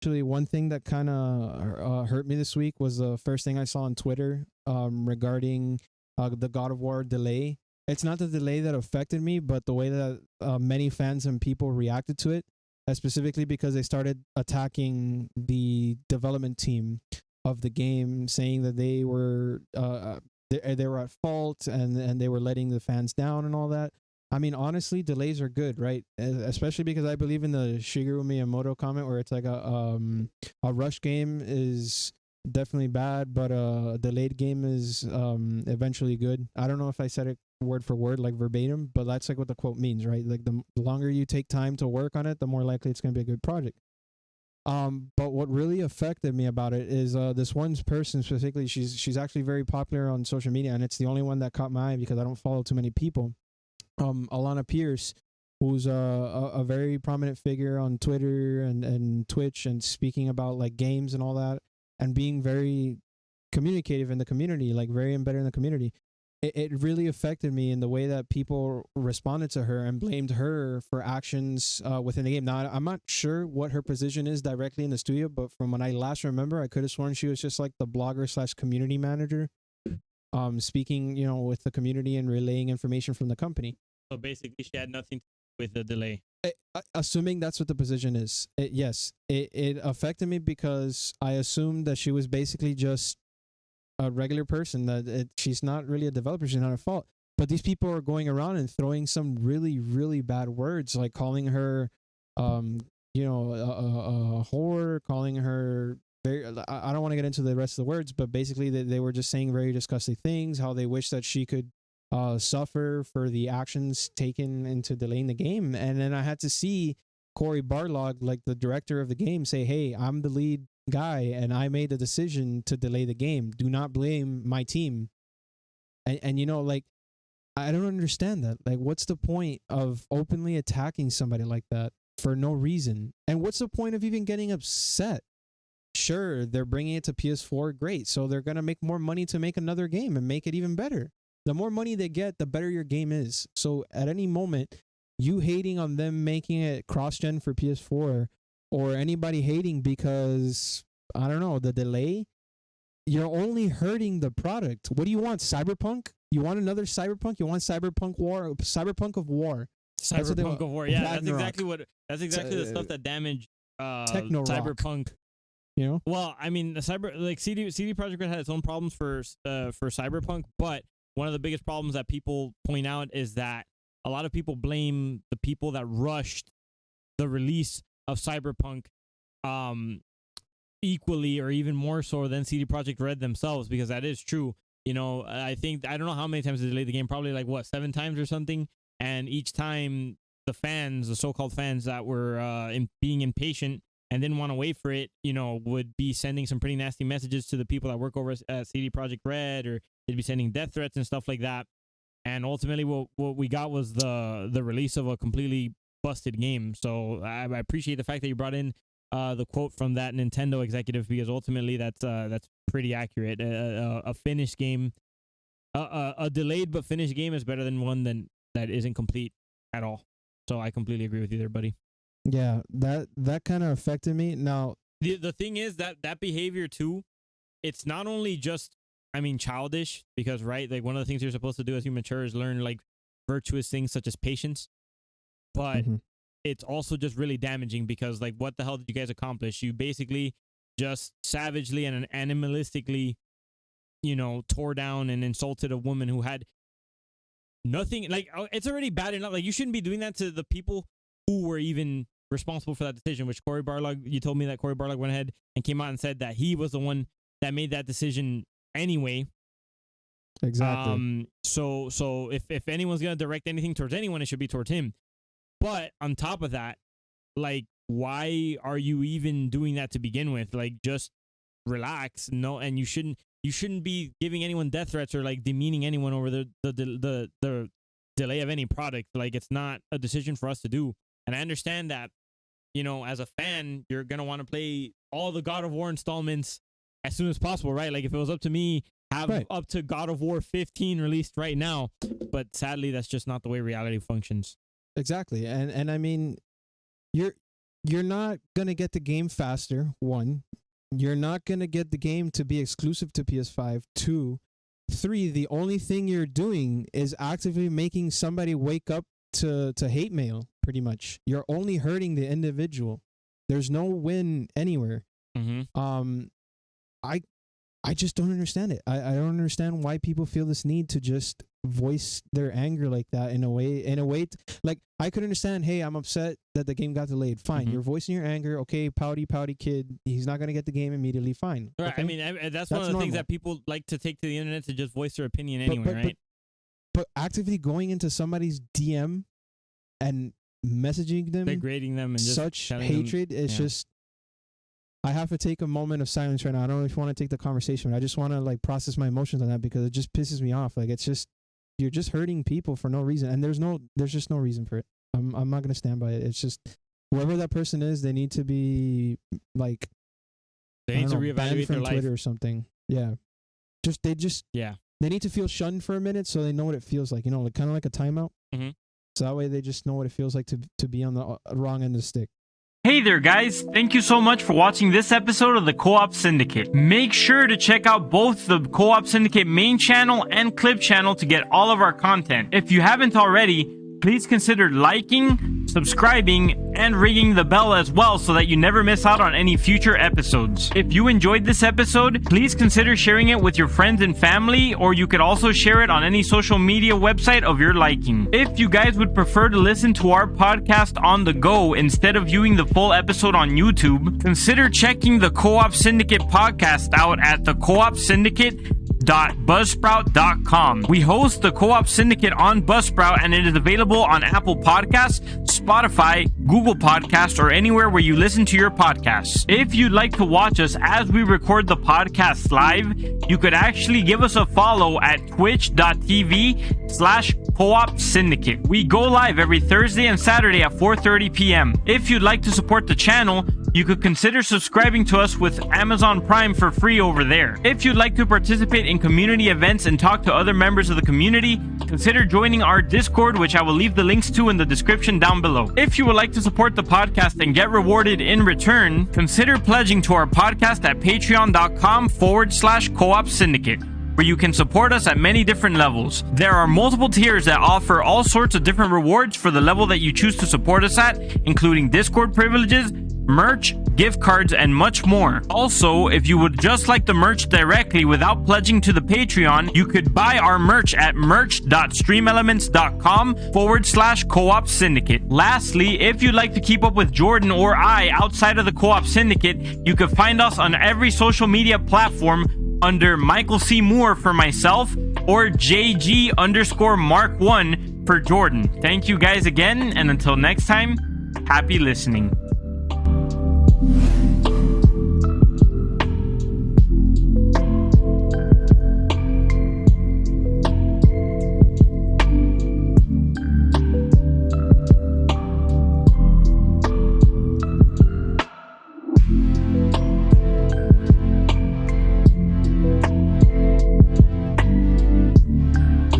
Actually, one thing that kind of hurt me this week was the first thing I saw on Twitter regarding the God of War delay. It's not the delay that affected me, but the way that many fans and people reacted to it, specifically because they started attacking the development team of the game, saying that they were at fault and they were letting the fans down and all that. I mean, honestly, delays are good, right? Especially because I believe in the Shigeru Miyamoto comment where it's like a rush game is definitely bad, but a delayed game is eventually good. I don't know if I said it word for word like verbatim, but that's like what the quote means, right? Like the longer you take time to work on it, the more likely it's going to be a good project. But what really affected me about it is this one person specifically. She's actually very popular on social media, and it's the only one that caught my eye because I don't follow too many people. Alana Pierce, who's a very prominent figure on Twitter and Twitch, and speaking about like games and all that, and being very communicative in the community, like very embedded in the community. It really affected me in the way that people responded to her and blamed her for actions within the game. Now, I'm not sure what her position is directly in the studio, but from when I last remember, I could have sworn she was just like the blogger slash community manager, speaking, with the community and relaying information from the company. So basically, she had nothing to do with the delay. Assuming that's what the position is, yes, it affected me because I assumed that she was basically just a regular person, that she's not really a developer, she's not her fault. But these people are going around and throwing some really, really bad words, like calling her, a whore, calling her very. I don't want to get into the rest of the words, but basically they were just saying very disgusting things. How they wish that she could suffer for the actions taken into delaying the game. And then I had to see Cory Barlog, like the director of the game, say, "Hey, I'm the lead guy and I made the decision to delay the game. Do not blame my team." And like, I don't understand that. Like, what's the point of openly attacking somebody like that for no reason? And what's the point of even getting upset? Sure, they're bringing it to PS4, great. So they're going to make more money to make another game and make it even better. The more money they get, the better your game is. So at any moment, you hating on them making it cross-gen for PS4, or anybody hating because, I don't know, the delay, you're only hurting the product. What do you want? Cyberpunk? You want another Cyberpunk? You want Cyberpunk of War. Cyberpunk of War. Yeah, that's exactly the stuff that damaged Cyberpunk. Well, I mean, the CD Projekt Red had its own problems for Cyberpunk, but one of the biggest problems that people point out is that a lot of people blame the people that rushed the release of Cyberpunk equally or even more so than CD Projekt Red themselves, because that is true. I don't know how many times they delayed the game, probably like 7 times or something, and each time the so-called fans that were being impatient and didn't want to wait for it, would be sending some pretty nasty messages to the people that work over at CD Projekt Red, or they'd be sending death threats and stuff like that. And ultimately what we got was the release of a completely busted game. So I appreciate the fact that you brought in the quote from that Nintendo executive, because ultimately that's pretty accurate. A finished game, a delayed but finished game is better than one that isn't complete at all. So I completely agree with you there, buddy. Yeah, that kind of affected me. Now the thing is that behavior too, it's not only just, childish, because right, like one of the things you're supposed to do as you mature is learn like virtuous things such as patience, but it's also just really damaging, because like, what the hell did you guys accomplish? You basically just savagely and animalistically, tore down and insulted a woman who had nothing. Like, it's already bad enough. Like, you shouldn't be doing that to the people who were even responsible for that decision, which Cory Barlog, you told me that Cory Barlog went ahead and came out and said that he was the one that made that decision anyway. Exactly. So if anyone's going to direct anything towards anyone, it should be towards him. But on top of that, like, why are you even doing that to begin with? Like, just relax. No, and you shouldn't be giving anyone death threats or like demeaning anyone over the delay of any product. Like, it's not a decision for us to do. And I understand that, as a fan, you're gonna want to play all the God of War installments as soon as possible, right? Like, if it was up to me, have up to God of War 15 released right now. But sadly, that's just not the way reality functions. Exactly. And I mean, you're you're not gonna get the game faster. One, you're not gonna get the game to be exclusive to PS5. 2, 3. The only thing you're doing is actively making somebody wake up to hate mail. Pretty much, you're only hurting the individual. There's no win anywhere. Mm-hmm. I just don't understand it. I don't understand why people feel this need to just voice their anger like that in a way like I could understand, hey, I'm upset that the game got delayed. Fine. Mm-hmm. You're voicing your anger. Okay, pouty kid. He's not going to get the game immediately. Fine. Right. Okay? I mean, that's one of the things that people like to take to the internet to just voice their opinion anyway, right? But actively going into somebody's DM and messaging them, degrading them, and just such hatred, it's just, I have to take a moment of silence right now. I don't know if you want to take the conversation, but I just want to like process my emotions on that because it just pisses me off. Like, it's just, you're just hurting people for no reason, and there's just no reason for it. I'm not gonna stand by it. It's just, whoever that person is, they need to be like, they need to reevaluate banned from their life. Twitter or something. Yeah, they need to feel shunned for a minute so they know what it feels like. You know, like kind of like a timeout. Mm-hmm. So that way they just know what it feels like to be on the wrong end of the stick. Hey there guys, thank you so much for watching this episode of the Co-op Syndicate. Make sure to check out both the Co-op Syndicate main channel and clip channel to get all of our content. If you haven't already, please consider liking, subscribing, and ringing the bell as well so that you never miss out on any future episodes. If you enjoyed this episode, please consider sharing it with your friends and family, or you could also share it on any social media website of your liking. If you guys would prefer to listen to our podcast on the go instead of viewing the full episode on YouTube, consider checking the Co-op Syndicate podcast out at the Co-op Syndicate.buzzsprout.com. We host the Co-op Syndicate on Buzzsprout, and it is available on Apple Podcasts, Spotify, Google Podcasts, or anywhere where you listen to your podcasts. If you'd like to watch us as we record the podcast live, you could actually give us a follow at twitch.tv/Co-op Syndicate. We go live every Thursday and Saturday at 4:30 p.m. If you'd like to support the channel, you could consider subscribing to us with Amazon Prime for free over there. If you'd like to participate in community events and talk to other members of the community, consider joining our Discord, which I will leave the links to in the description down below. If you would like to support the podcast and get rewarded in return, consider pledging to our podcast at patreon.com/Co-op Syndicate, where you can support us at many different levels. There are multiple tiers that offer all sorts of different rewards for the level that you choose to support us at, including Discord privileges, merch, gift cards, and much more. Also, if you would just like the merch directly without pledging to the Patreon, you could buy our merch at merch.streamelements.com/Co-op Syndicate. Lastly, if you'd like to keep up with Jordan or I outside of the Co-op Syndicate, you can find us on every social media platform under Michael C. Moore for myself or JG_Mark1 for Jordan. Thank you guys again, and until next time, happy listening.